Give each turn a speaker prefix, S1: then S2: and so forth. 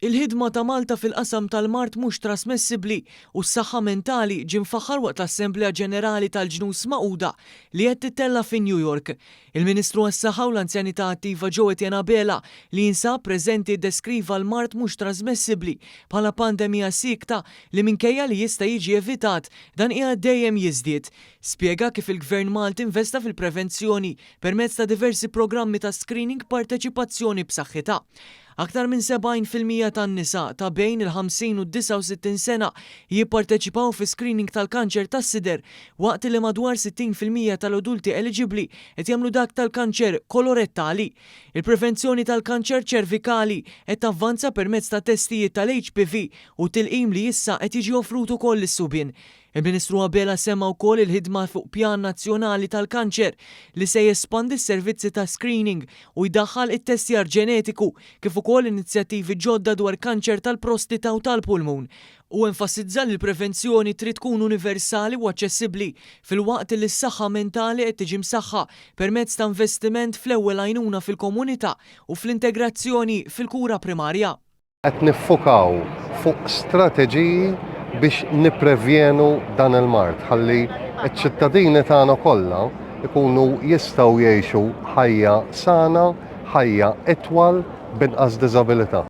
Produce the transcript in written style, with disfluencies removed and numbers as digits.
S1: Il-ħidma ta' Malta fil-qasam tal-mart mhux trasmessibbli u s-saħħa mentali ġie mfaħħar waqt l-Assembleja Ġenerali tal-Ġnus Magħquda li qed tittella fi New York. Il-Ministru għas-Saħħa u l-Anzjanità Attiva Joe Etienne li jinsab preżenti ddeskriva l-mart mhux trasmessibbli bħala pandemija sikta li minkejja li jista' jiġi evitat dan qiegħed dejjem jiżdied. Spjega kif il-Gvern Malti investa fil-prevenzjoni permezz ta' diversi programmi ta' screening parteċipazzjoni b'saħħitha. Aktar minn 70% tan-nisa ta' bejn il-50 u 69 sena jipparteċipaw fi screening tal-kanċer tas-sider waqt li madwar 60% tal-adulti eligibbli qed jagħmlu dak tal-kanċer kolorettali. Il-prevenzjoni tal-kanċer ċervikali qed tavvanza permezz ta' testijiet tal-HPV u tilqim li issa qed jiġi offrut ukoll lis-subien. Il-Ministru Abela semma wkoll il-ħidma fuq pjan nazzjonali tal-kanċer li se jespandi s-servizzi ta' screening u jdaħħal it-testjar ġenetiku kif ukoll inizjattivi ġodda dwar kanċer tal-prostita u tal-pulmun. U enfasizza li l-prevenzjoni trid tkun universali u aċċessibbli fil-waqt li s-saħħa mentali qed tiġi msaħħa permezz ta' investiment fl-ewwel għajnuna fil-komunità u fl-integrazzjoni fil-kura primarja.
S2: Qed niffukaw fuq strateġiji biex nipprevjenu dan il-mart ħalli ċ-ċittadini tagħna kollha ikunu jistgħu jgħixu ħajja sana, ħajja itwal b'inqas diżabilità.